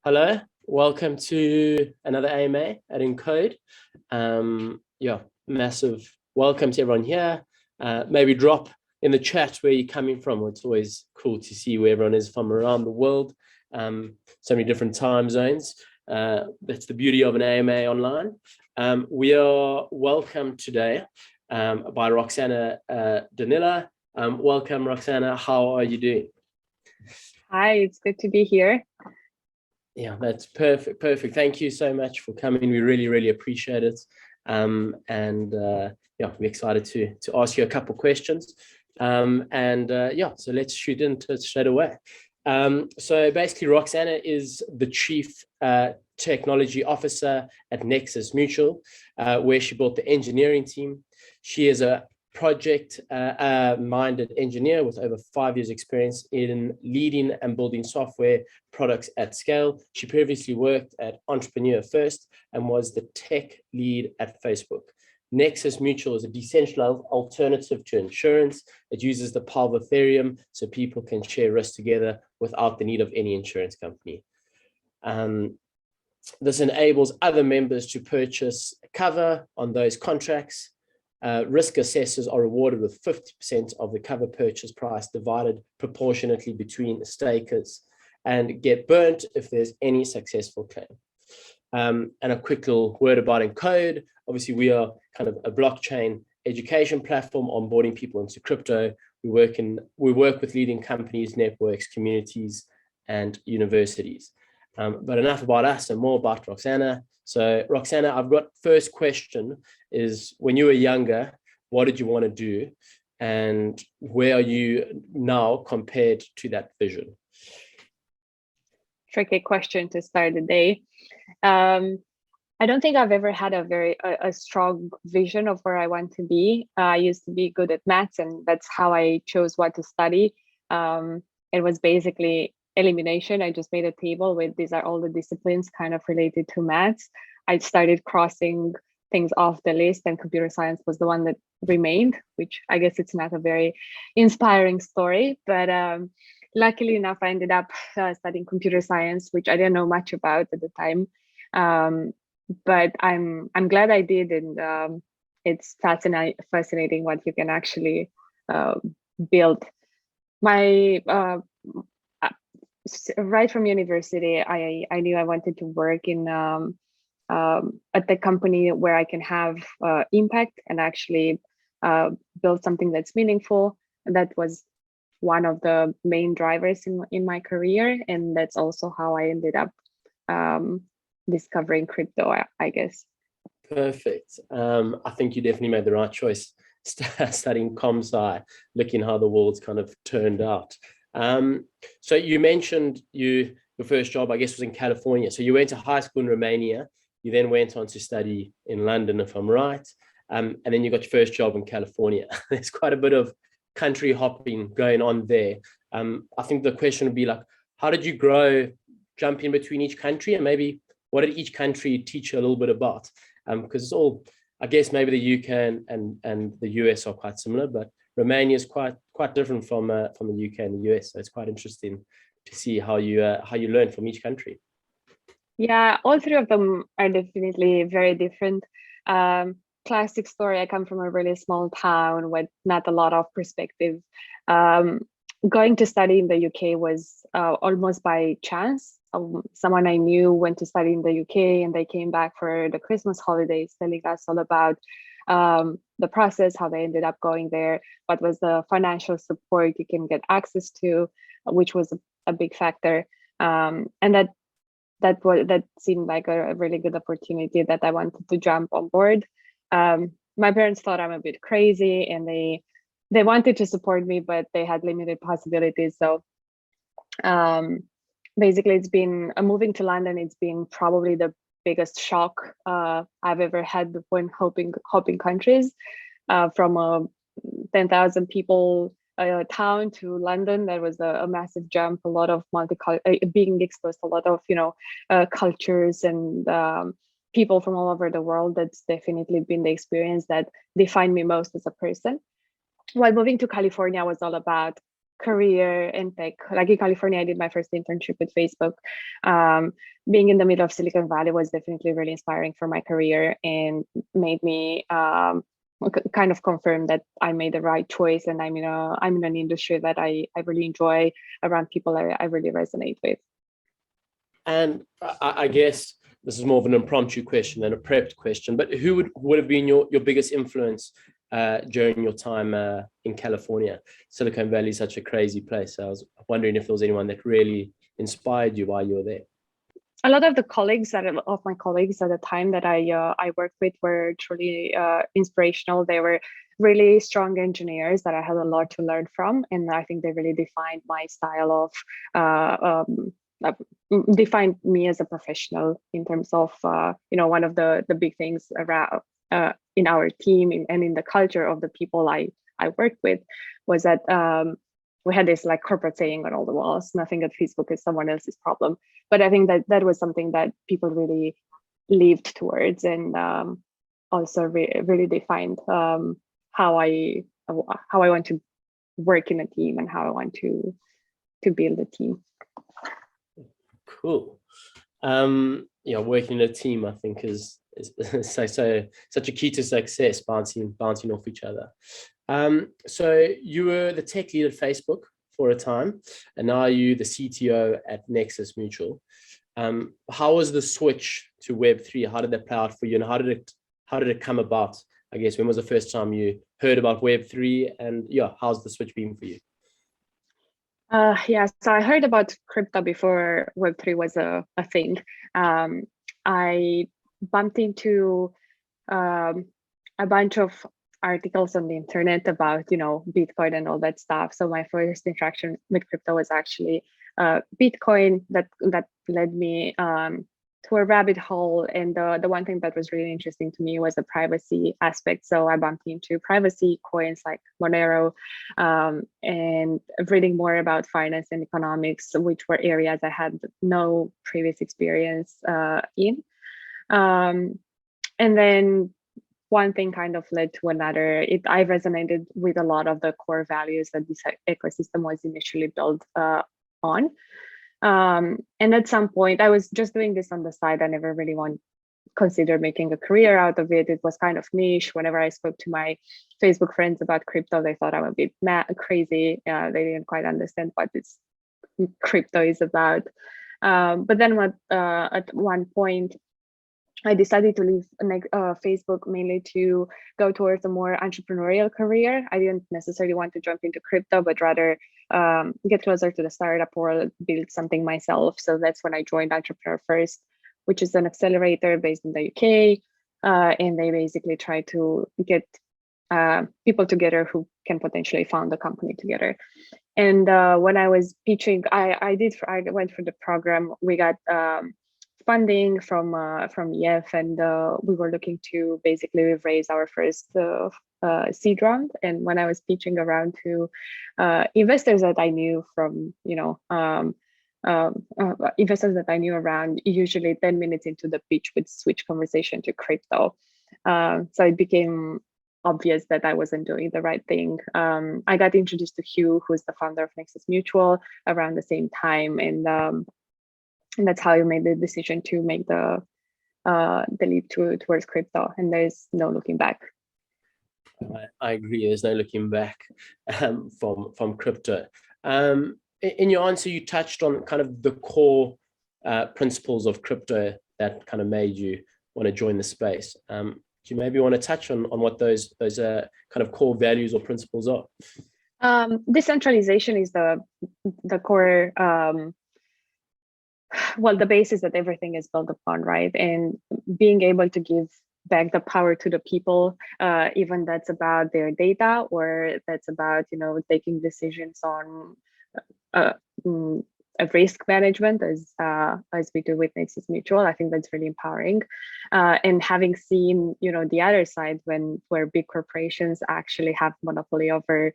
Hello, welcome to another AMA at Encode. Massive welcome to everyone here. Maybe drop in the chat where you're coming from. It's always cool to see where everyone is from around the world. So many different time zones. That's the beauty of an AMA online. We are welcomed today by Roxana Danila. Welcome, Roxana. How are you doing? Hi, it's good to be here. Yeah, that's perfect. Thank you so much for coming. We really appreciate it. We're excited to ask you a couple questions. So let's shoot into it straight away. So basically, Roxana is the Chief Technology Officer at Nexus Mutual, where she built the engineering team. She is a project-minded engineer with over 5 years experience in leading and building software products at scale. She previously worked at Entrepreneur First and was the tech lead at Facebook. Nexus Mutual is a decentralized alternative to insurance. It uses the power of Ethereum so people can share risk together without the need of any insurance company. This enables other members to purchase cover on those contracts. Risk assessors are rewarded with 50% of the cover purchase price divided proportionately between the stakers and get burnt if there's any successful claim. And a quick little word about Encode. Obviously, we are kind of a blockchain education platform onboarding people into crypto. We work with leading companies, networks, communities, and universities. But enough about us and more about Roxana. So Roxana, I've got first question is, when you were younger, what did you want to do? And where are you now compared to that vision? Tricky question to start the day. I don't think I've ever had a strong vision of where I want to be. I used to be good at maths, and that's how I chose what to study. It was basically elimination. I just made a table with these are all the disciplines kind of related to maths. I started crossing things off the list, and computer science was the one that remained, which I guess it's not a very inspiring story, but luckily enough, I ended up studying computer science, which I didn't know much about at the time. But I'm glad I did, and it's fascinating what you can actually build. Right from university, I knew I wanted to work in at the company where I can have impact and actually build something that's meaningful. And that was one of the main drivers in my career, and that's also how I ended up discovering crypto, I guess. Perfect. I think you definitely made the right choice studying comp sci, looking how the world's kind of turned out. So you mentioned your first job, I guess, was in California. So you went to high school in Romania. You then went on to study in London, if I'm right. And then you got your first job in California. There's quite a bit of country hopping going on there. I think the question would be like, how did you jump in between each country, and maybe what did each country teach you a little bit about? Because it's all, I guess maybe the UK and the US are quite similar, but Romania is quite different from the UK and the US. So it's quite interesting to see how you learn from each country. Yeah, all three of them are definitely very different. Classic story, I come from a really small town with not a lot of perspective. Going to study in the UK was almost by chance. Someone I knew went to study in the UK, and they came back for the Christmas holidays telling us all about the process, how they ended up going there, what was the financial support you can get access to, which was a big factor. And that seemed like a really good opportunity that I wanted to jump on board. My parents thought I'm a bit crazy, and they wanted to support me, but they had limited possibilities. So basically, it's been moving to London. It's been probably the biggest shock I've ever had when hopping countries, from a 10,000 people town to London. That was a massive jump. A lot of being exposed to a lot of cultures and people from all over the world. That's definitely been the experience that defined me most as a person. While moving to California was all about career in tech. Like in California, I did my first internship with Facebook. Being in the middle of Silicon Valley was definitely really inspiring for my career and made me kind of confirm that I made the right choice, and I'm in an industry that I really enjoy, around people I really resonate with. And I guess this is more of an impromptu question than a prepped question, but who would have been your biggest influence during your time in California? Silicon Valley is such a crazy place. So I was wondering if there was anyone that really inspired you while you were there. A lot of the colleagues of my colleagues at the time that I worked with were truly inspirational. They were really strong engineers that I had a lot to learn from, and I think they really defined my style of defined me as a professional in terms of one of the big things around in our team and in the culture of the people I worked with was that we had this like corporate saying on all the walls: nothing at Facebook is someone else's problem. But I think that was something that people really lived towards, and also really defined how I want to work in a team and how I want to build a team. Cool. Working in a team, I think, is such a key to success, bouncing off each other. So you were the tech lead at Facebook for a time, and now you're the CTO at Nexus Mutual. How was the switch to Web3? How did that play out for you, and how did it come about? I guess, when was the first time you heard about Web3, and how's the switch been for you? So I heard about crypto before Web3 was a thing. I bumped into a bunch of articles on the internet about, Bitcoin and all that stuff. So my first interaction with crypto was actually Bitcoin that led me to a rabbit hole. And the one thing that was really interesting to me was the privacy aspect. So I bumped into privacy coins like Monero, and reading more about finance and economics, which were areas I had no previous experience in. And then one thing kind of led to another. I resonated with a lot of the core values that this ecosystem was initially built on. And at some point, I was just doing this on the side. I never really considered making a career out of it. It was kind of niche. Whenever I spoke to my Facebook friends about crypto, they thought I'm a bit crazy. They didn't quite understand what this crypto is about. But then at one point, I decided to leave Facebook mainly to go towards a more entrepreneurial career. I didn't necessarily want to jump into crypto, but rather get closer to the startup world, build something myself. So that's when I joined Entrepreneur First, which is an accelerator based in the UK. And they basically try to get people together who can potentially found a company together. And when I was pitching, I went for the program. We got funding from EF, and we were looking to basically raise our first seed round. And when I was pitching around to investors that I knew from, investors that I knew around, usually 10 minutes into the pitch would switch conversation to crypto. So it became obvious that I wasn't doing the right thing. I got introduced to Hugh, who's the founder of Nexus Mutual, around the same time, and that's how I made the decision to make the leap towards crypto. And there's no looking back. I agree. There's no looking back from crypto. In your answer, you touched on kind of the core principles of crypto that kind of made you want to join the space. Do you maybe want to touch on what those kind of core values or principles are? Decentralization is the core, the basis that everything is built upon, right? And being able to give back the power to the people, even that's about their data, or that's about, taking decisions on risk management, as we do with Nexus Mutual. I think that's really empowering. And having seen, the other side, where big corporations actually have monopoly over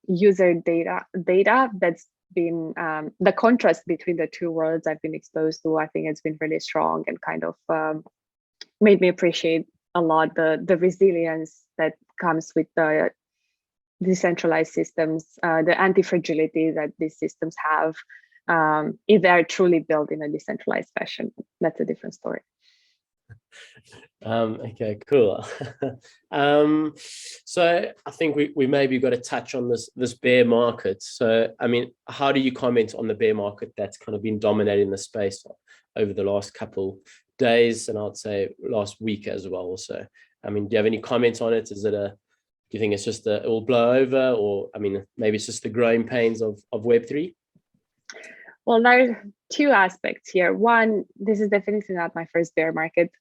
user data, that's been the contrast between the two worlds I've been exposed to. I think it's been really strong and kind of made me appreciate a lot the resilience that comes with the decentralized systems, the anti-fragility that these systems have, if they are truly built in a decentralized fashion. That's a different story. Okay, cool. So I think we maybe got to touch on this bear market. So, I mean, how do you comment on the bear market that's kind of been dominating the space over the last couple days, and I'd say last week as well? So, I mean, do you have any comments on it? Is it do you think it's just it will blow over, or I mean, maybe it's just the growing pains of Web3? Well, there are two aspects here. One, this is definitely not my first bear market.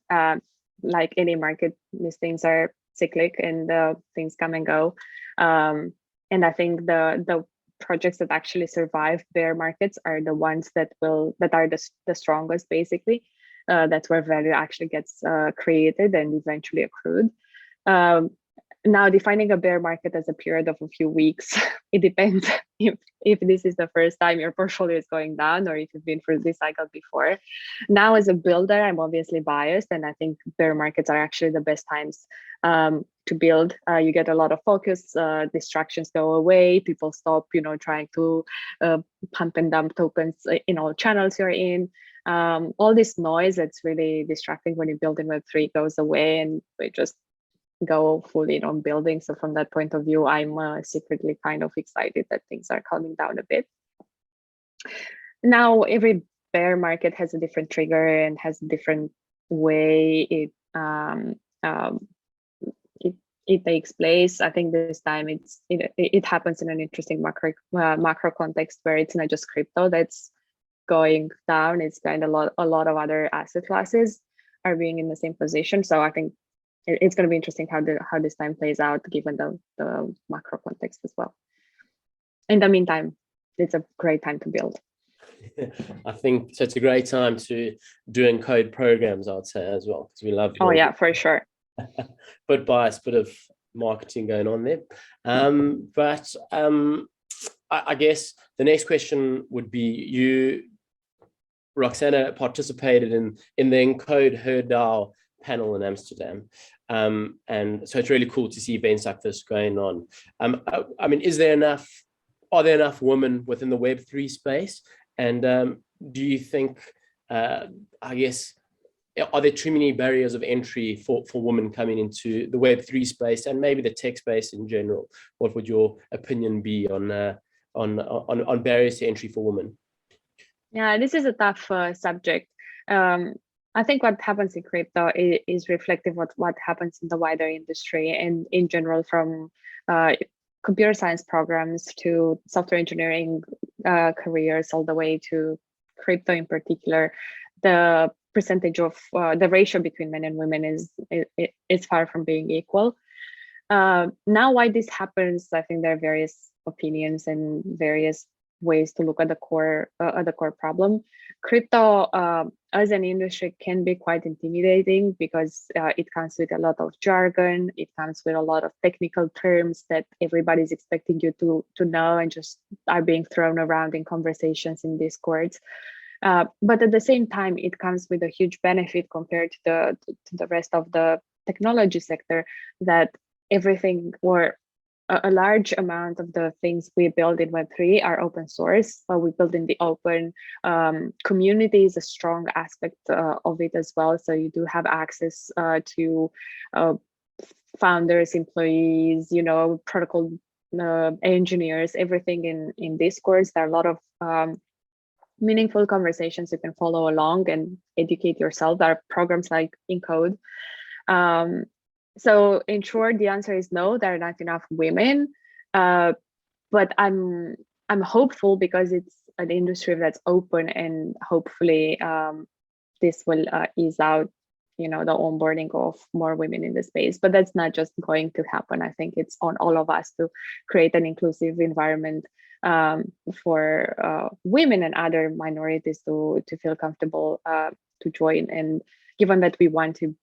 Like any market, these things are cyclic and things come and go. And I think the projects that actually survive bear markets are the ones that are the strongest, basically. That's where value actually gets created and eventually accrued. Now, defining a bear market as a period of a few weeks, it depends if this is the first time your portfolio is going down or if you've been through this cycle before. Now, as a builder, I'm obviously biased, and I think bear markets are actually the best times to build. You get a lot of focus, distractions go away, people stop, trying to pump and dump tokens in all channels you're in. All this noise that's really distracting when you build in Web3 goes away, and we just go fully in on building. So from that point of view, I'm secretly kind of excited that things are calming down a bit. Now, every bear market has a different trigger and has a different way it takes place. I think this time it happens in an interesting macro context where it's not just crypto that's going down. It's kind of a lot of other asset classes are being in the same position. So I think it's going to be interesting how this time plays out, given the macro context as well. In the meantime, it's a great time to build. I think so. It's a great time to do Encode programs, I'd say, as well, because we love. Oh yeah, for sure. But bias, bit of marketing going on there. I guess the next question would be, you, Roxana, participated in the Encode HerDAO panel in Amsterdam. And so it's really cool to see events like this going on. I mean, are there enough women within the Web3 space? And do you think, I guess, are there too many barriers of entry for women coming into the Web3 space and maybe the tech space in general? What would your opinion be on barriers to entry for women? Yeah, this is a tough subject. I think what happens in crypto is reflective of what happens in the wider industry and in general, from computer science programs to software engineering careers, all the way to crypto in particular. The percentage of the ratio between men and women is far from being equal. Now, why this happens, I think there are various opinions and various ways to look at the core problem. Crypto as an industry can be quite intimidating because it comes with a lot of jargon. It comes with a lot of technical terms that everybody's expecting you to know and just are being thrown around in conversations in Discords. But at the same time, it comes with a huge benefit compared to the rest of the technology sector, that everything, or a large amount of the things we build in Web3 are open source, but we build in the open. Community is a strong aspect of it as well. So you do have access to founders, employees, protocol engineers, everything in Discourse. There are a lot of meaningful conversations you can follow along and educate yourself. There are programs like Encode. So in short, the answer is no, there are not enough women, but I'm hopeful because it's an industry that's open, and hopefully this will ease out, the onboarding of more women in the space. But that's not just going to happen. I think it's on all of us to create an inclusive environment for women and other minorities to feel comfortable to join. And given that we want to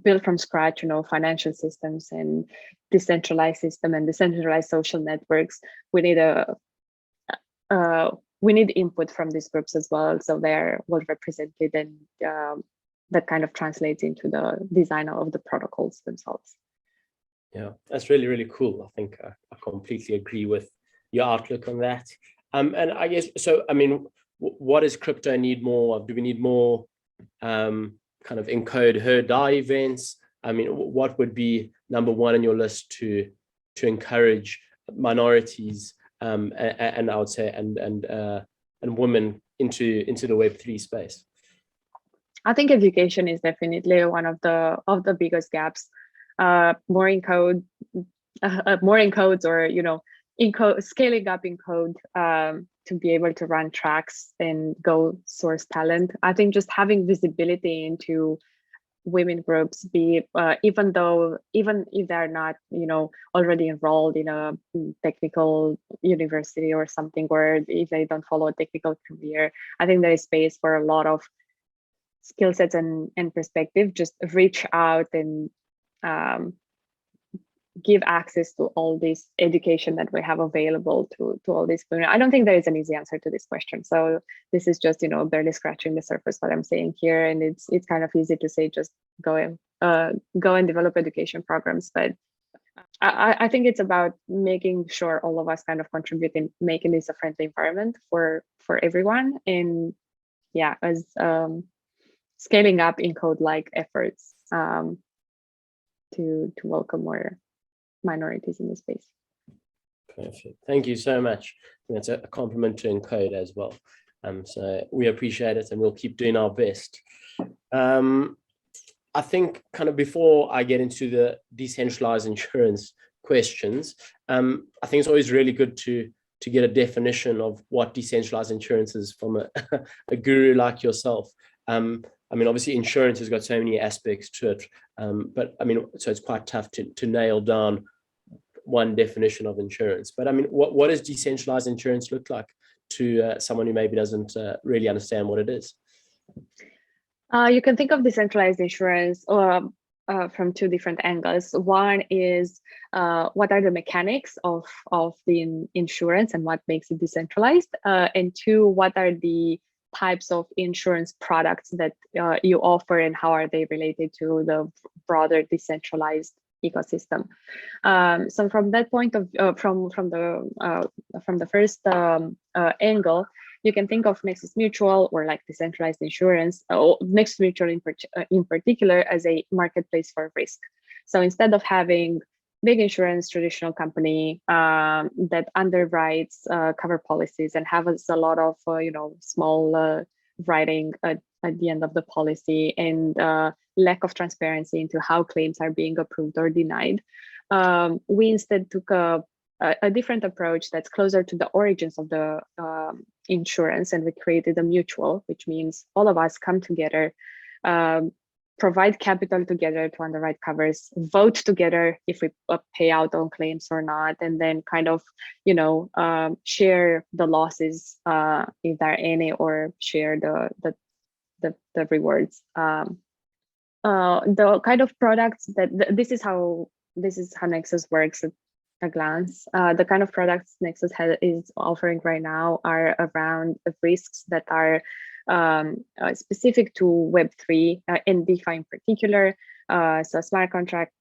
build from scratch, financial systems and decentralized system and decentralized social networks, we need input from these groups as well, so they're well represented, and that kind of translates into the design of the protocols themselves. Yeah, that's really, really cool. I think I completely agree with your outlook on that. And I guess, so, I mean, what does crypto need more of? Do we need more kind of Encode her die events? I mean, what would be number one on your list to encourage minorities and I would say and women into the Web3 space? I think education is definitely one of the biggest gaps. More Encode, more encodes, or encode, scaling up Encode to be able to run tracks and go source talent. I think just having visibility into women groups, even if they're not already enrolled in a technical university or something, or if they don't follow a technical career, I think there is space for a lot of skill sets and perspective. Just reach out and give access to all this education that we have available to all these women. I don't think there is an easy answer to this question. So this is just, barely scratching the surface what I'm saying here. And it's kind of easy to say, just go and develop education programs. But I think it's about making sure all of us kind of contribute in making this a friendly environment for everyone. And yeah, as scaling up Encode-like efforts to welcome more minorities in the space. Perfect. Thank you so much. That's a compliment to Encode as well. So we appreciate it, and we'll keep doing our best. I think kind of before I get into the decentralized insurance questions, I think it's always really good to get a definition of what decentralized insurance is from a guru like yourself. I mean, obviously insurance has got so many aspects to it, but I mean, so it's quite tough to nail down one definition of insurance. But I mean, what does decentralized insurance look like to someone who maybe doesn't really understand what it is? You can think of decentralized insurance from two different angles. One is what are the mechanics of the insurance and what makes it decentralized? And two, what are the types of insurance products that you offer, and how are they related to the broader decentralized ecosystem? So from that point of from the first angle, you can think of Nexus Mutual, or like decentralized insurance, or Nexus Mutual in particular, as a marketplace for risk. So instead of having big insurance traditional company that underwrites cover policies and has a lot of small writing at the end of the policy, and lack of transparency into how claims are being approved or denied, we instead took a different approach that's closer to the origins of the insurance, and we created a mutual, which means all of us come together, provide capital together to underwrite covers, vote together if we pay out on claims or not, and then kind of share the losses if there are any, or share the rewards. The kind of products that this is how Nexus works at a glance. The kind of products Nexus is offering right now are around the risks that are specific to Web3 and DeFi in particular. So smart contract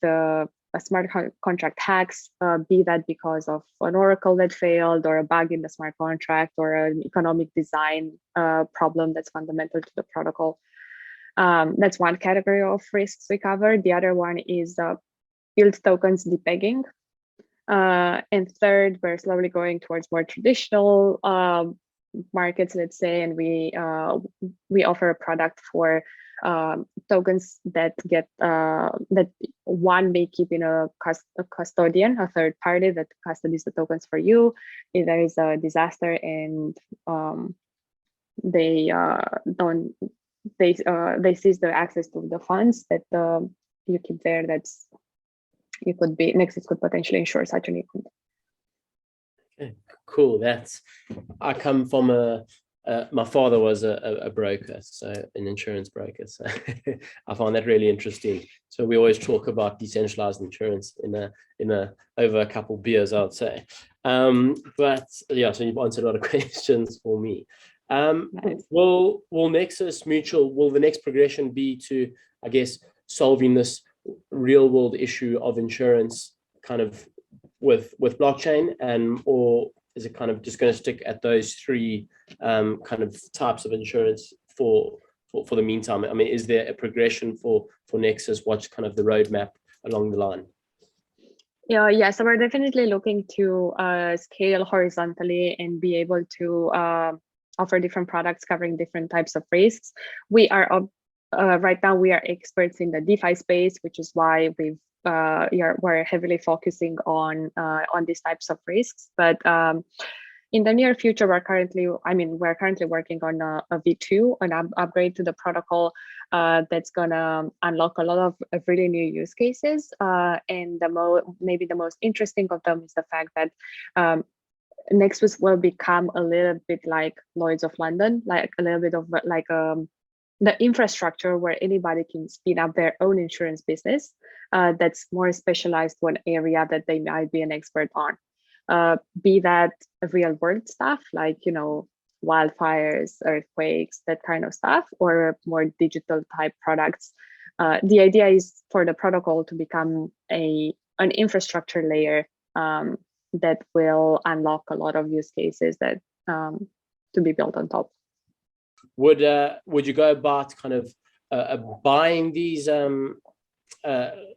hacks, be that because of an oracle that failed, or a bug in the smart contract, or an economic design problem that's fundamental to the protocol. That's one category of risks we cover. The other one is yield tokens depegging. And third, we're slowly going towards more traditional markets, let's say, and we offer a product for tokens that get that one may keep in a custodian, a third party that custodies the tokens for you if there is a disaster, and they seize the access to the funds that you keep there. Nexus could potentially insure such an event. Okay, cool. I come from my father was a broker, so an insurance broker. So I find that really interesting. So we always talk about decentralized insurance in over a couple of beers, I would say. But yeah, so you've answered a lot of questions for me. Nice. Will Nexus Mutual, will the next progression be to, I guess, solving this real world issue of insurance kind of with blockchain, and or is it kind of just going to stick at those three kind of types of insurance for the meantime? I mean, is there a progression for Nexus? What's kind of the roadmap along the line? Yeah, so we're definitely looking to scale horizontally and be able to offer different products covering different types of risks. We are right now we are experts in the DeFi space, which is why we're heavily focusing on these types of risks. But in the near future, we're currently working on a V2, an upgrade to the protocol that's gonna unlock a lot of really new use cases. And maybe the most interesting of them is the fact that Nexus will become a little bit like Lloyd's of London, like a little bit of like the infrastructure where anybody can spin up their own insurance business that's more specialized to an area that they might be an expert on. Be that real world stuff like, wildfires, earthquakes, that kind of stuff, or more digital type products. The idea is for the protocol to become an infrastructure layer that will unlock a lot of use cases that to be built on top. Would you go about kind of buying these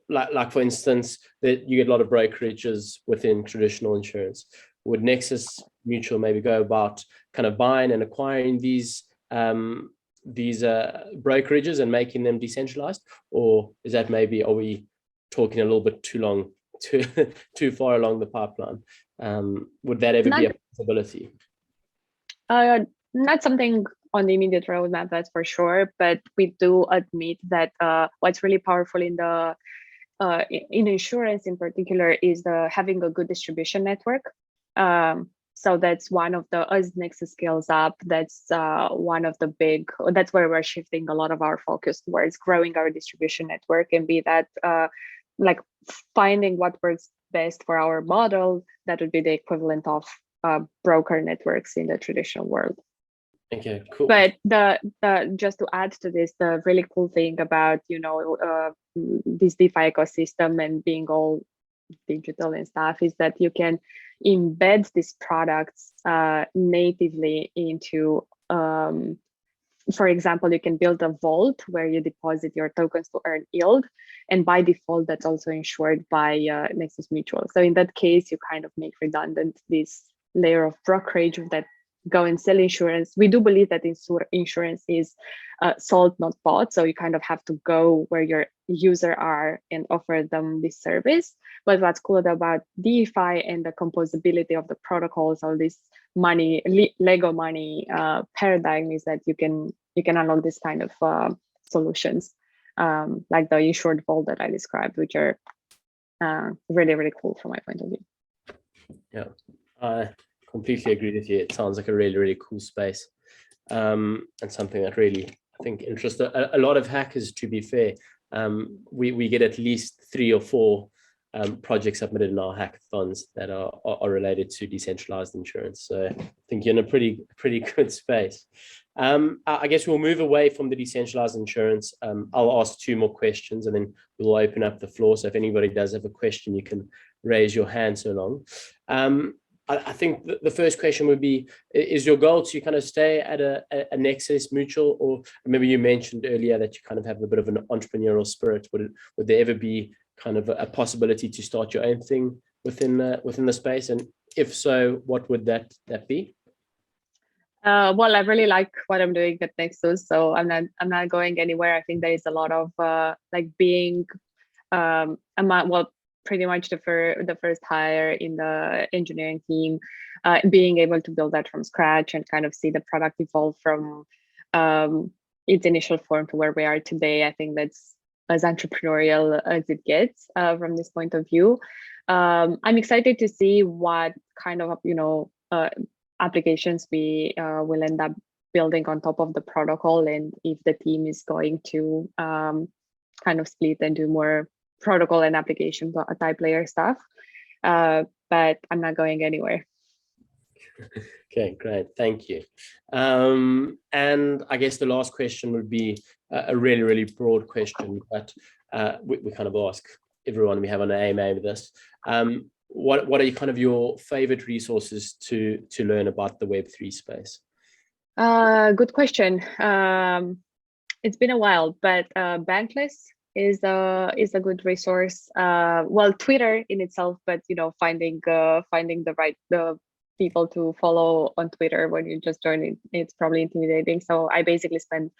like for instance, that you get a lot of brokerages within traditional insurance? Would Nexus Mutual maybe go about kind of buying and acquiring these brokerages and making them decentralized, or is that maybe, are we talking a little bit too far along the pipeline? Would that ever be a possibility? Not something on the immediate roadmap, that's for sure. But we do admit that what's really powerful in the in insurance in particular is having a good distribution network. So that's one of the, as Nexus scales up, that's one of the that's where we're shifting a lot of our focus towards growing our distribution network, and be that like finding what works best for our model. That would be the equivalent of broker networks in the traditional world. Okay, cool. But just to add to this, the really cool thing about this DeFi ecosystem and being all digital and stuff is that you can embed these products natively into, for example, you can build a vault where you deposit your tokens to earn yield, and by default that's also insured by Nexus Mutual. So in that case, you kind of make redundant this layer of brokerage that go and sell insurance. We do believe that insurance is sold, not bought. So you kind of have to go where your user are and offer them this service. But what's cool about DeFi and the composability of the protocols, all this money, Lego money paradigm, is that you can unlock this kind of solutions like the insured vault that I described, which are really, really cool from my point of view. Yeah, I completely agree with you. It sounds like a really, really cool space, and something that really, I think, interests a lot of hackers, to be fair. We get at least 3 or 4 projects submitted in our hackathons that are related to decentralized insurance. So I think you're in a pretty good space. I guess we'll move away from the decentralized insurance. I'll ask 2 more questions and then we'll open up the floor. So if anybody does have a question, you can raise your hand so long. I think the first question would be, is your goal to kind of stay at a Nexus Mutual, or maybe you mentioned earlier that you kind of have a bit of an entrepreneurial spirit? Would there ever be kind of a possibility to start your own thing within the space? And if so, what would that be? Well, I really like what I'm doing at Nexus, so I'm not going anywhere. I think there is a lot of like being pretty much the first hire in the engineering team, being able to build that from scratch and kind of see the product evolve from its initial form to where we are today. I think that's as entrepreneurial as it gets from this point of view. I'm excited to see what kind of applications we will end up building on top of the protocol, and if the team is going to kind of split and do more protocol and application type layer stuff, but I'm not going anywhere. Okay, great, thank you. And I guess the last question would be a really, really broad question, but we kind of ask everyone we have on the AMA with this. What are kind of your favorite resources to learn about the Web3 space? Good question. It's been a while, but Bankless is a good resource. Well, Twitter in itself, but finding the right people to follow on Twitter when you just join it, it's probably intimidating. So I basically spend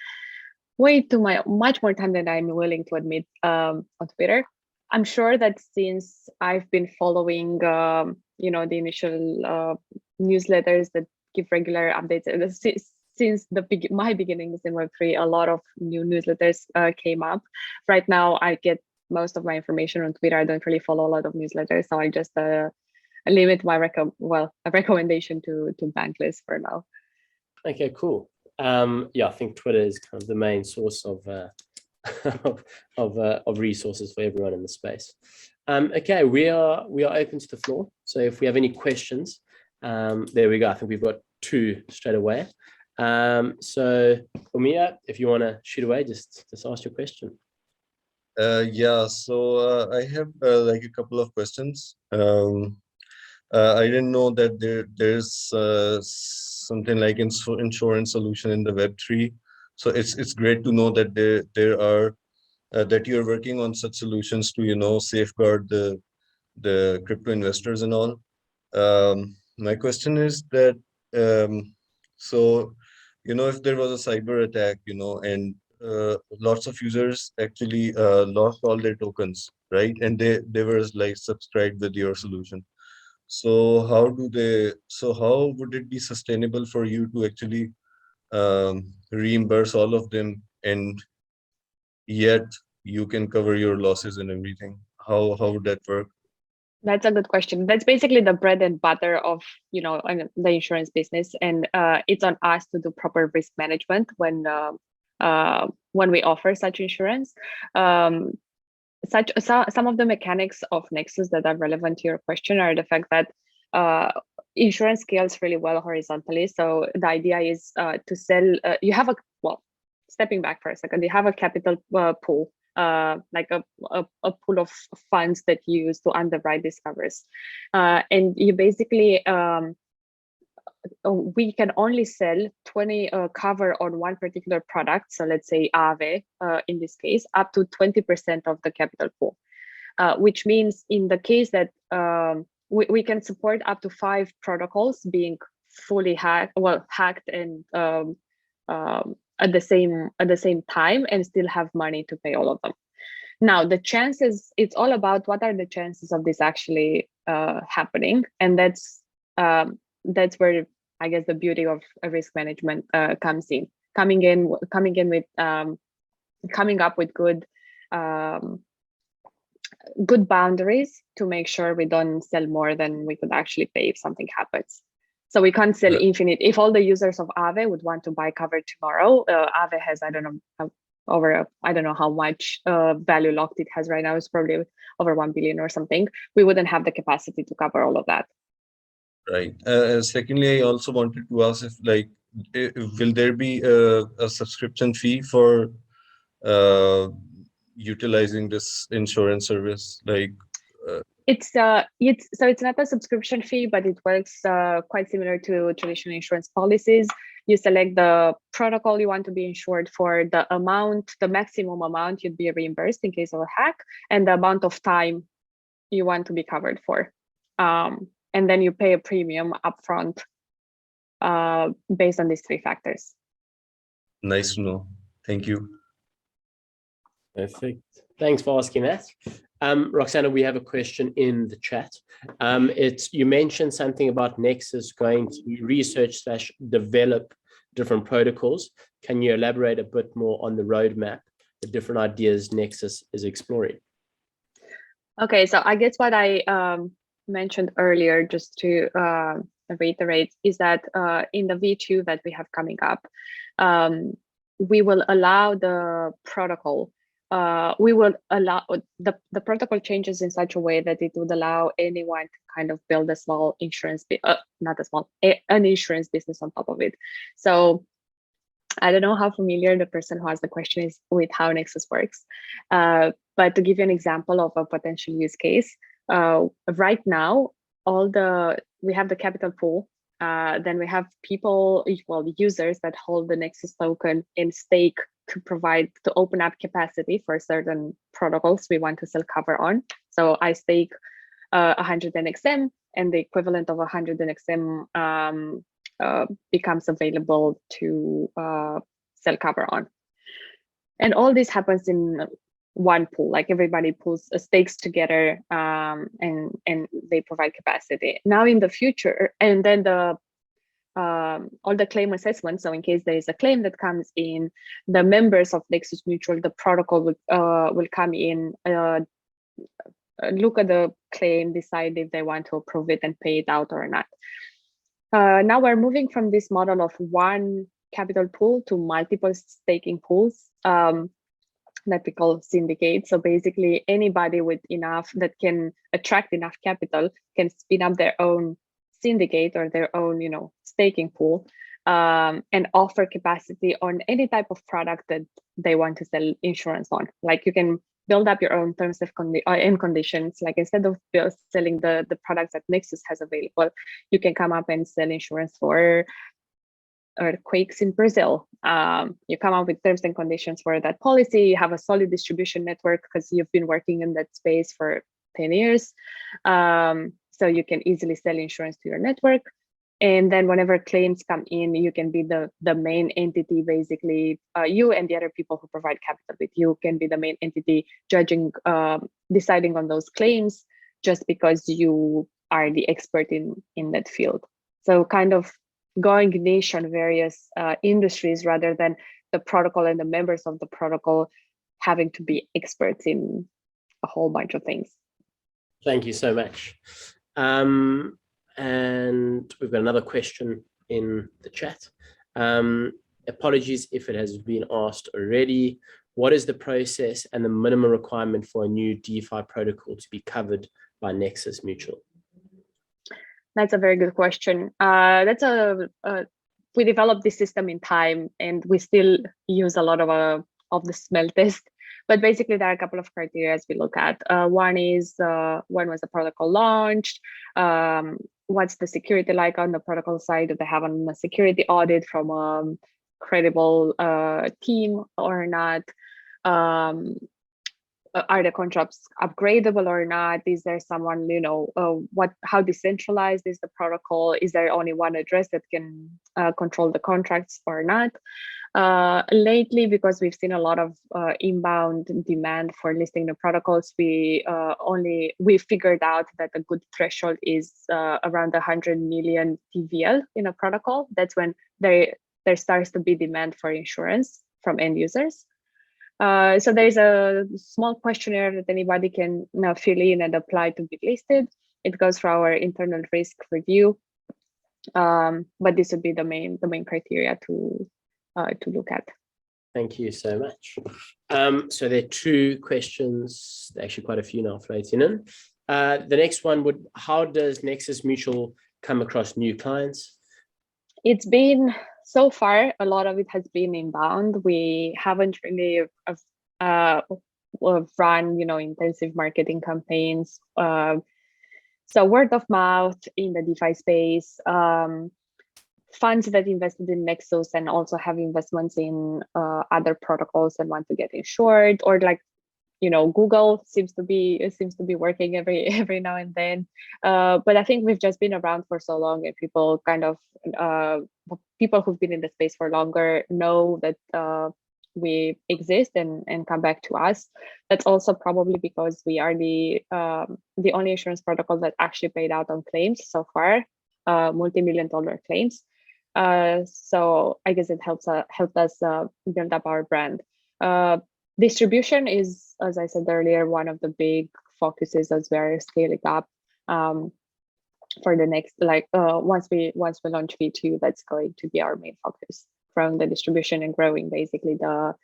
much more time than I'm willing to admit on Twitter. I'm sure that since I've been following the initial newsletters that give regular updates, since my beginnings in Web3, a lot of new newsletters came up. Right now, I get most of my information on Twitter. I don't really follow a lot of newsletters, so I just limit my recommendation to Bankless for now. Okay, cool. Yeah, I think Twitter is kind of the main source of of resources for everyone in the space. Okay, we are open to the floor. So if we have any questions, there we go. I think we've got 2 straight away. So Umia, if you want to shoot away, just ask your question. Yeah, so I have like a couple of questions. I didn't know that there's something like insurance solution in the Web3. So it's great to know that there are that you're working on such solutions to safeguard the crypto investors and all. My question is that so if there was a cyber attack, and lots of users actually lost all their tokens, right? And they were like subscribed with your solution. So how would it be sustainable for you to actually reimburse all of them, and yet you can cover your losses and everything? How would that work? That's a good question. That's basically the bread and butter of the insurance business, and it's on us to do proper risk management when we offer such insurance. Some of the mechanics of Nexus that are relevant to your question are the fact that insurance scales really well horizontally. So the idea is to sell. Stepping back for a second, you have a capital pool. Like a pool of funds that you use to underwrite these covers, and you basically we can only sell 20 cover on one particular product. So let's say Aave in this case, up to 20% of the capital pool, which means in the case that we can support up to 5 protocols being fully hacked and at the same time, and still have money to pay all of them. Now, the chances, it's all about what are the chances of this actually happening, and that's where I guess the beauty of risk management comes in. Coming up with good boundaries to make sure we don't sell more than we could actually pay if something happens. So we can't sell infinite. If all the users of Aave would want to buy cover tomorrow, Aave has, I don't know how much value locked it has right now. It's probably over 1 billion or something. We wouldn't have the capacity to cover all of that. Right. Secondly, I also wanted to ask will there be a subscription fee for utilizing this insurance service? It's not a subscription fee, but it works quite similar to traditional insurance policies. You select the protocol you want to be insured for, the maximum amount you'd be reimbursed in case of a hack, and the amount of time you want to be covered for. And then you pay a premium upfront based on these 3 factors. Nice to know. Thank you. Perfect. Thanks for asking that. Roxana, we have a question in the chat. You mentioned something about Nexus going to research/develop different protocols. Can you elaborate a bit more on the roadmap, the different ideas Nexus is exploring? Okay, so I guess what I mentioned earlier, just to reiterate, is that in the V2 that we have coming up, we will allow the protocol. We will allow the protocol changes in such a way that it would allow anyone to kind of build a small insurance, an insurance business on top of it. So I don't know how familiar the person who asked the question is with how Nexus works, but But to give you an example of a potential use case, right now, we have the capital pool. Then we have people, well, users that hold the Nexus token in stake to open up capacity for certain protocols we want to sell cover on. So I stake 100 NXM, and the equivalent of 100 NXM becomes available to sell cover on. And all this happens in one pool, like everybody pulls stakes together, and they provide capacity. Now in the future, and then all the claim assessments. So in case there is a claim that comes in, the members of Nexus Mutual, the protocol will come in, look at the claim, decide if they want to approve it and pay it out or not. Now we're moving from this model of one capital pool to multiple staking pools that we call syndicates. So basically anybody with enough that can attract enough capital can spin up their own syndicate or their own, staking pool, and offer capacity on any type of product that they want to sell insurance on. Like you can build up your own terms and conditions. Like instead of selling the products that Nexus has available, you can come up and sell insurance for earthquakes in Brazil. You come up with terms and conditions for that policy. You have a solid distribution network because you've been working in that space for 10 years. So you can easily sell insurance to your network. And then whenever claims come in, you can be the main entity, basically. You and the other people who provide capital with you can be the main entity judging, deciding on those claims, just because you are the expert in that field. So kind of going niche on various industries rather than the protocol and the members of the protocol having to be experts in a whole bunch of things. Thank you so much. And we've got another question in the chat. Apologies if it has been asked already. What is the process and the minimum requirement for a new DeFi protocol to be covered by Nexus Mutual? That's a very good question. We developed this system in time, and we still use a lot of the smell test. But basically, there are a couple of criteria we look at. One is when was the protocol launched? What's the security like on the protocol side? Do they have a security audit from a credible team or not? Are the contracts upgradable or not? Is there someone, how decentralized is the protocol? Is there only one address that can control the contracts or not? Lately, because we've seen a lot of inbound demand for listing the protocols, we figured out that a good threshold is around 100 million TVL in a protocol. That's when there starts to be demand for insurance from end users. So there's a small questionnaire that anybody can fill in and apply to be listed. It goes through our internal risk review, but this would be the main criteria to look at. Thank you so much. So there are two questions, actually quite a few now floating in. The next one how does Nexus Mutual come across new clients? It's been, so far, a lot of it has been inbound. We haven't really run, intensive marketing campaigns. So word of mouth in the DeFi space, funds that invested in Nexus and also have investments in other protocols and want to get insured, or Google seems to be working every now and then. But I think we've just been around for so long, and people people who've been in the space for longer know that we exist and come back to us. That's also probably because we are the only insurance protocol that actually paid out on claims so far, multi-million-dollar claims. So I guess it helped us build up our brand. Distribution is, as I said earlier, one of the big focuses as we're scaling up for the next, once we launch V2, that's going to be our main focus, growing the distribution and growing basically the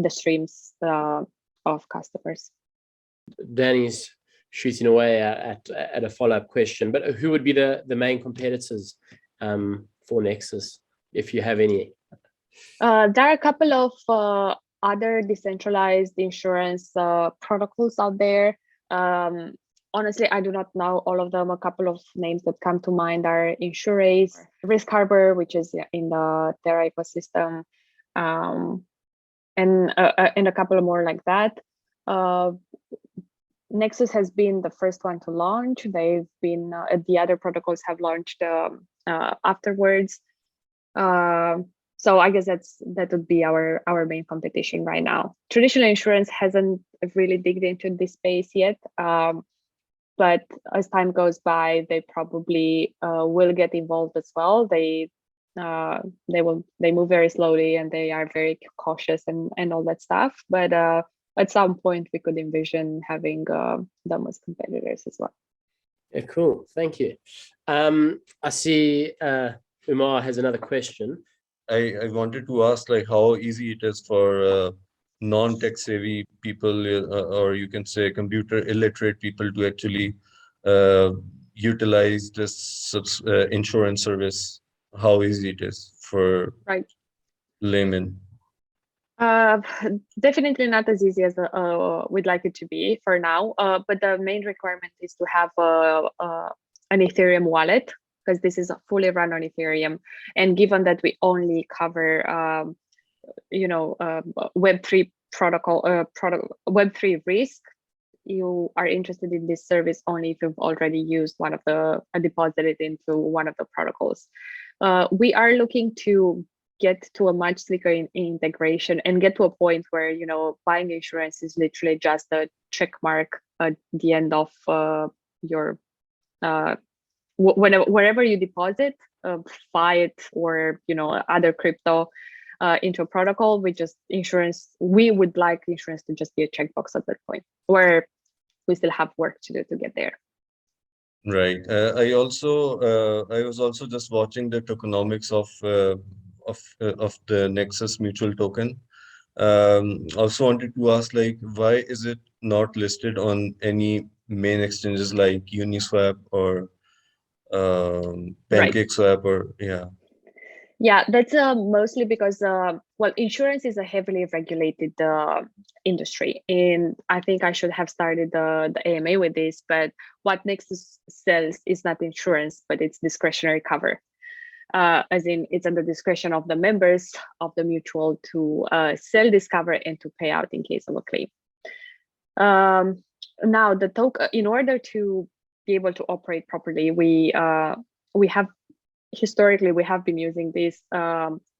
streams of customers. Danny's shooting away at a follow-up question, but who would be the main competitors for Nexus, if you have any? There are a couple of other decentralized insurance protocols out there. Honestly, I do not know all of them. A couple of names that come to mind are Insurace, Risk Harbor, which is in the Terra ecosystem, and a couple more like that. Nexus has been the first one to launch. They've been the other protocols have launched afterwards. So I guess that would be our main competition right now. Traditional insurance hasn't really digged into this space yet, but as time goes by, they probably will get involved as well. They move very slowly and they are very cautious and all that stuff. But at some point, we could envision having them as competitors as well. Yeah, cool. Thank you. I see Umar has another question. I wanted to ask like how easy it is for non-tech savvy people, or you can say computer illiterate people, to actually utilize this insurance service. How easy it is for laymen. Definitely not as easy as we'd like it to be for now. But the main requirement is to have an Ethereum wallet, because this is fully run on Ethereum. And given that we only cover, Web3 protocol, Web3 risk, you are interested in this service only if you've already used one of the deposited into one of the protocols. We are looking to get to a much slicker integration and get to a point where, buying insurance is literally just a check mark at the end of your wherever you deposit fiat or other crypto into a protocol. We would like insurance to just be a checkbox at that point, where we still have work to do to get there. Right. I was also just watching the tokenomics of the Nexus Mutual token. Also wanted to ask, like, why is it not listed on any main exchanges like Uniswap or PancakeSwap or Yeah, that's mostly because insurance is a heavily regulated industry, and I think I should have started the AMA with this. But what Nexus sells is not insurance, but it's discretionary cover. As in, it's at the discretion of the members of the mutual to sell this cover and to pay out in case of a claim. Now, the token, in order to be able to operate properly, we have historically been using this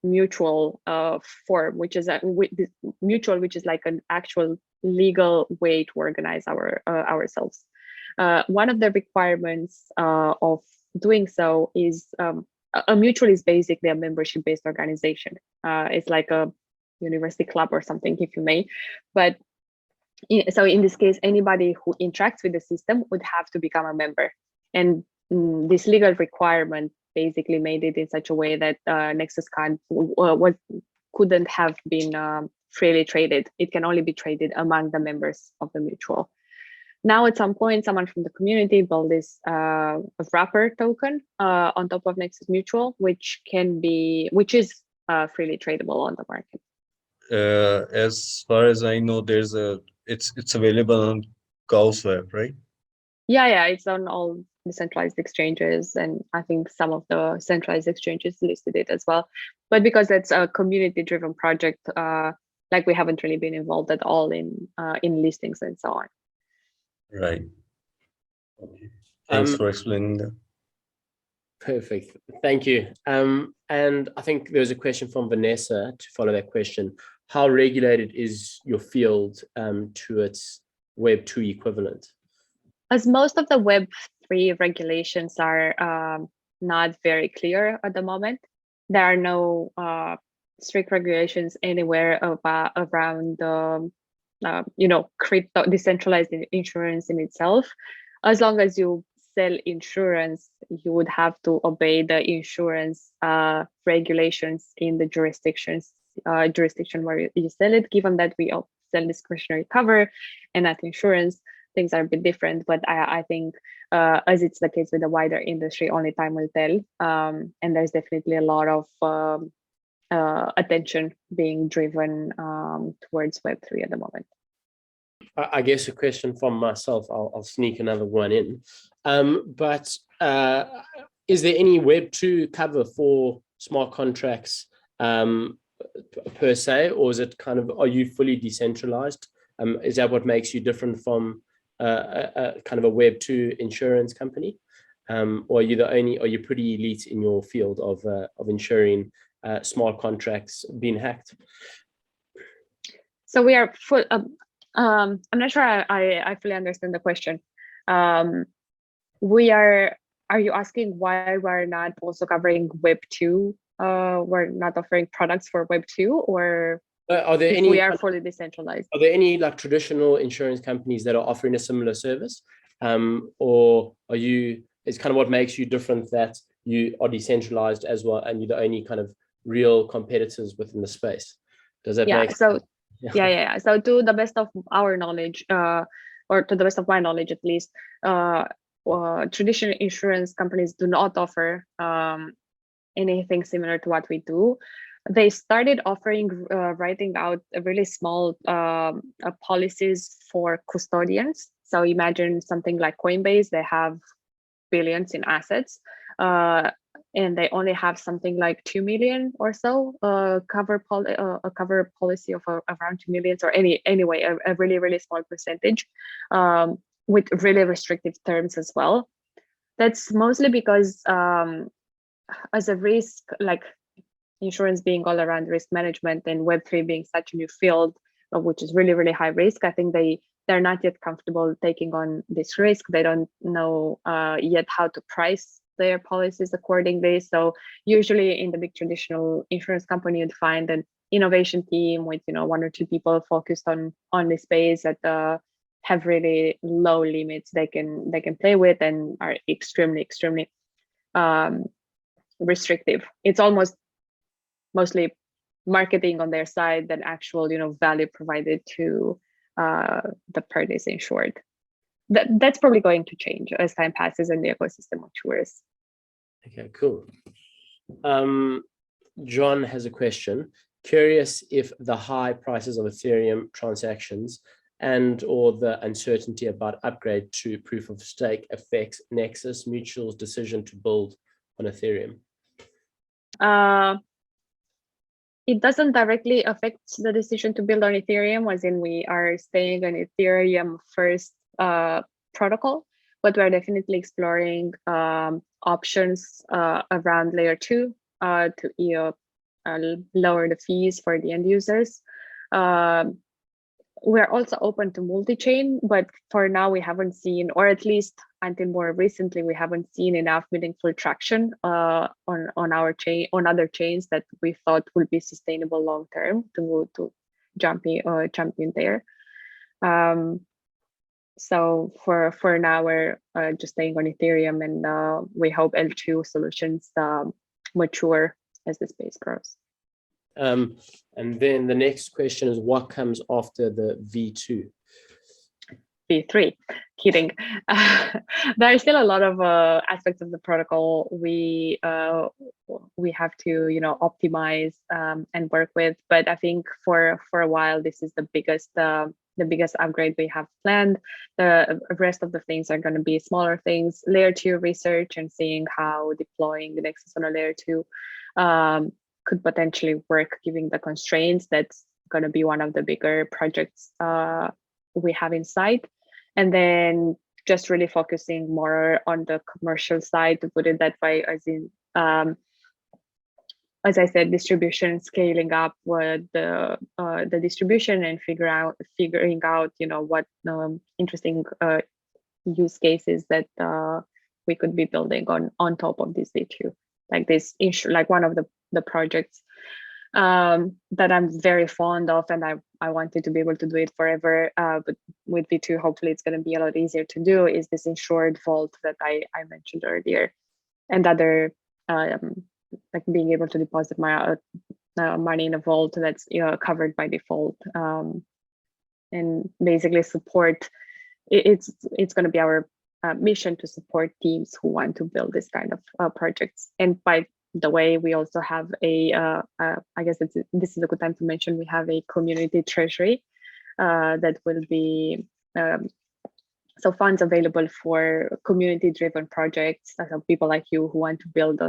mutual form, which is mutual, which is like an actual legal way to organize ourselves. One of the requirements of doing so is a mutual is basically a membership-based organization. It's like a university club or something, if you may. But so in this case, anybody who interacts with the system would have to become a member. And this legal requirement basically made it in such a way that Nexus couldn't have been freely traded. It can only be traded among the members of the mutual. Now, at some point, someone from the community built this wrapper token on top of Nexus Mutual, which is freely tradable on the market. As far as I know, it's available on CowSwap, right? Yeah, it's on all decentralized exchanges, and I think some of the centralized exchanges listed it as well. But because it's a community-driven project, we haven't really been involved at all in listings and so on. Right. Okay. Thanks for explaining that. Perfect. Thank you. And I think there's a question from Vanessa to follow that question. How regulated is your field to its Web2 equivalent? As most of the Web3 regulations are not very clear at the moment, there are no strict regulations anywhere around crypto, decentralized insurance in itself. As long as you sell insurance, you would have to obey the insurance regulations in the jurisdiction where you sell it. Given that we sell discretionary cover and not insurance, things are a bit different. But I think, as it's the case with the wider industry, only time will tell. And there's definitely a lot of attention being driven towards Web3 at the moment. I guess a question from myself, I'll sneak another one in. But is there any Web2 cover for smart contracts per se, or is it kind of, are you fully decentralized? Is that what makes you different from kind of a Web2 insurance company? Or are you are you pretty elite in your field of ensuring smart contracts being hacked? So we are full. I'm not sure I fully understand the question. Are you asking why we're not also covering Web2? We're not offering products for Web2, or are there if any, we are fully decentralized? Are there any like traditional insurance companies that are offering a similar service? Or are you, it's kind of what makes you different that you are decentralized as well, and you're the only kind of real competitors within the space? Does that make sense? Yeah. So to the best of our knowledge, or to the best of my knowledge at least, traditional insurance companies do not offer anything similar to what we do. They started offering writing out a really small policies for custodians. So imagine something like Coinbase, they have billions in assets. And they only have something like 2 million or so a cover policy of around 2 million, or anyway a really small percentage, with really restrictive terms as well. That's mostly because as a risk, like insurance being all around risk management and Web3 being such a new field, which is really high risk, I think they're not yet comfortable taking on this risk. They don't know yet how to price their policies accordingly. So usually in the big traditional insurance company, you'd find an innovation team with 1 or 2 people focused on this space that have really low limits they can play with and are extremely restrictive. It's almost mostly marketing on their side than actual value provided to the parties insured. That's probably going to change as time passes and the ecosystem matures. Okay, cool. John has a question. Curious if the high prices of Ethereum transactions and or the uncertainty about upgrade to proof of stake affects Nexus Mutual's decision to build on Ethereum. It doesn't directly affect the decision to build on Ethereum, as in we are staying on Ethereum first protocol, but we're definitely exploring options around layer 2 to lower the fees for the end users. We're also open to multi-chain, but for now we haven't seen, or at least until more recently, we haven't seen enough meaningful traction on our chain, on other chains that we thought would be sustainable long term to jump in there. So for now, we're just staying on Ethereum, and we hope L2 solutions mature as the space grows. And then the next question is, what comes after the V2? V3, kidding. There are still a lot of aspects of the protocol we have to optimize and work with, but I think for a while this is the biggest upgrade we have planned. The rest of the things are going to be smaller things, layer 2 research and seeing how deploying the Nexus on a layer 2 could potentially work given the constraints. That's going to be one of the bigger projects we have in sight. And then just really focusing more on the commercial side, to put it that way, as in, as I said, distribution, scaling up with the distribution and figuring out, what interesting use cases that we could be building on top of this V2. Like this issue, like one of the projects that I'm very fond of, and I wanted to be able to do it forever, but with V2 hopefully it's going to be a lot easier to do, is this insured vault that I mentioned earlier, and other like being able to deposit my money in a vault that's covered by default, and basically support. It's going to be our mission to support teams who want to build this kind of projects, and by the way. We also have I guess this is a good time to mention, we have a community treasury that will be so funds available for community-driven projects, so people like you who want to build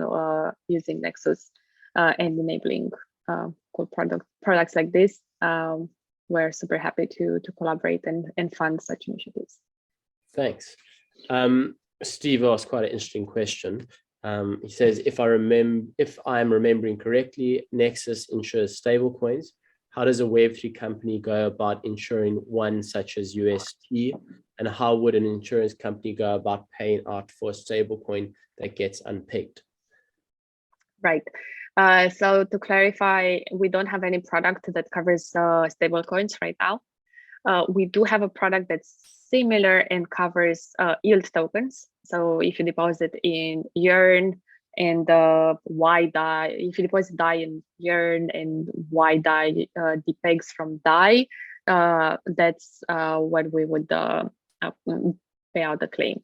using Nexus and enabling cool products like this. We're super happy to collaborate and fund such initiatives. Thanks. Steve asked quite an interesting question. He says, if I'm remembering correctly, Nexus insures stablecoins. How does a Web3 company go about insuring one such as UST? And how would an insurance company go about paying out for a stablecoin that gets unpicked? Right. So to clarify, we don't have any product that covers stablecoins right now. We do have a product that's similar and covers yield tokens. So if you deposit in Yearn and YDAI, if you deposit DAI in Yearn and YDAI depegs from DAI, that's what we would pay out the claim.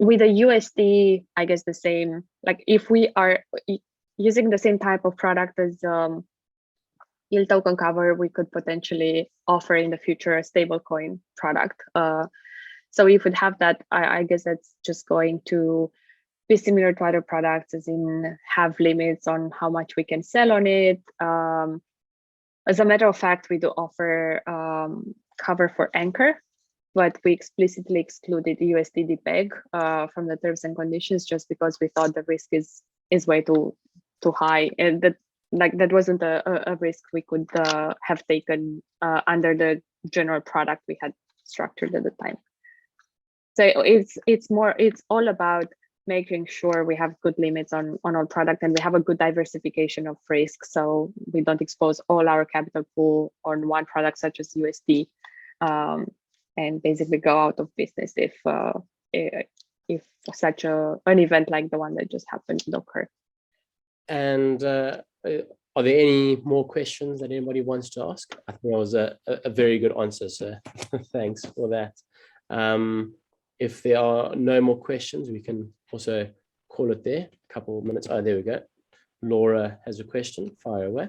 With a USD, I guess the same, like if we are using the same type of product as yield token cover, we could potentially offer in the future a stablecoin product. So if we have that, I guess that's just going to be similar to other products, as in have limits on how much we can sell on it. As a matter of fact, we do offer cover for Anchor, but we explicitly excluded USD depeg from the terms and conditions just because we thought the risk is way too high, and that wasn't a risk we could have taken under the general product we had structured at the time. So it's all about making sure we have good limits on our product, and we have a good diversification of risk, so we don't expose all our capital pool on one product such as USD, and basically go out of business if such an event like the one that just happened would occur. And are there any more questions that anybody wants to ask? I think that was a very good answer, sir. Thanks for that. If there are no more questions, we can also call it there. A couple of minutes. Oh, there we go. Laura has a question. Fire away.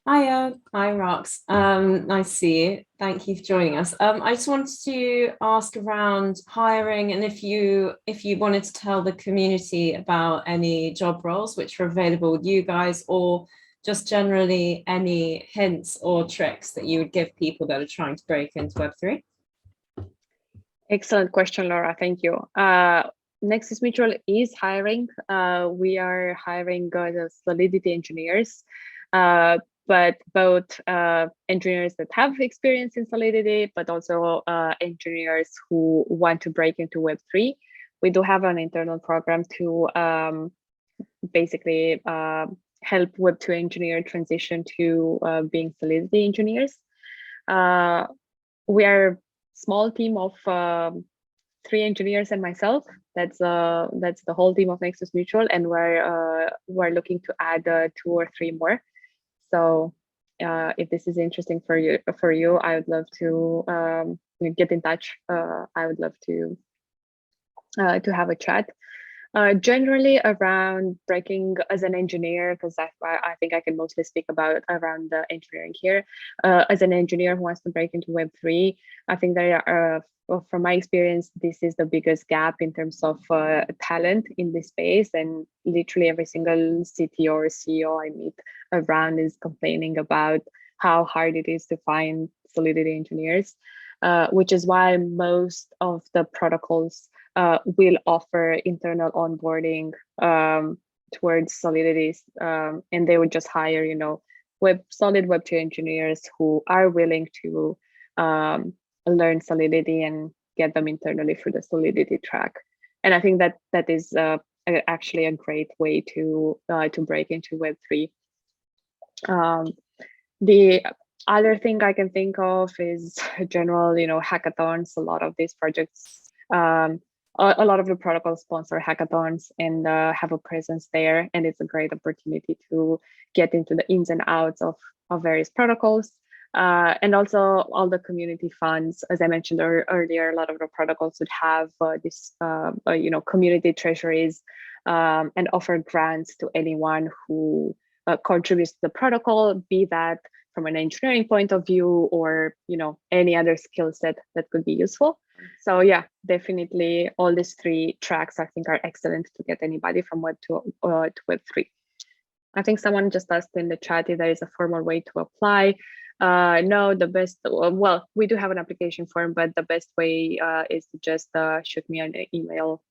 Hi, Rox. Nice to see you. Thank you for joining us. I just wanted to ask around hiring, and if you wanted to tell the community about any job roles which are available with you guys, or just generally any hints or tricks that you would give people that are trying to break into Web3. Excellent question, Laura. Thank you. Nexus Mutual is hiring. We are hiring the Solidity engineers, but both engineers that have experience in Solidity, but also engineers who want to break into Web3. We do have an internal program to basically help Web2 engineer transition to being Solidity engineers. We are small team of 3 engineers and myself. That's the whole team of Nexus Mutual, and we're looking to add 2 or 3 more. So if this is interesting for you, I would love to get in touch. I would love to have a chat. Generally around breaking as an engineer, because I think I can mostly speak about around the engineering here. As an engineer who wants to break into Web3, I think there are, from my experience, this is the biggest gap in terms of talent in this space. And literally every single CTO or CEO I meet around is complaining about how hard it is to find Solidity engineers, which is why most of the protocols will offer internal onboarding towards Solidity, and they would just hire, solid Web2 engineers who are willing to learn Solidity and get them internally for the Solidity track. And I think that is actually a great way to break into Web3. The other thing I can think of is general, hackathons. A lot of these projects, a lot of the protocols sponsor hackathons and have a presence there, and it's a great opportunity to get into the ins and outs of various protocols. And also all the community funds, as I mentioned earlier, a lot of the protocols would have this, community treasuries and offer grants to anyone who contributes to the protocol, be that from an engineering point of view or any other skill set that could be useful. So yeah, definitely all these three tracks I think are excellent to get anybody from Web 2 to Web 3. I think someone just asked in the chat if there is a formal way to apply. No, the best, well, we do have an application form, but the best way is to just shoot me an email,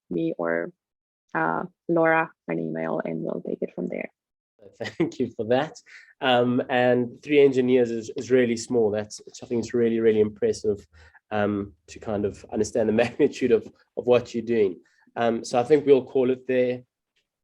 me or Laura an email, and we'll take it from there. Thank you for that. And 3 engineers is really small. That's, I think it's really, really impressive to kind of understand the magnitude of what you're doing. So I think we'll call it there.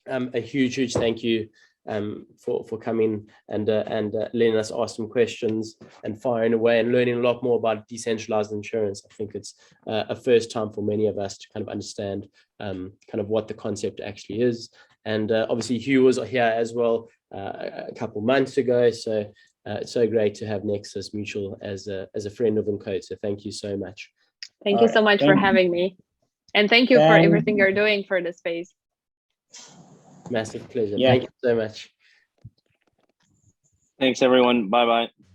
A huge thank you for coming and letting us ask some questions and firing away and learning a lot more about decentralized insurance. I think it's a first time for many of us to kind of understand kind of what the concept actually is. And obviously Hugh was here as well a couple months ago. So it's so great to have Nexus Mutual as a friend of Encode. So thank you so much. Thank you so much for having me. And thank you for everything you're doing for the space. Massive pleasure. Yeah. Thank you so much. Thanks, everyone. Bye-bye.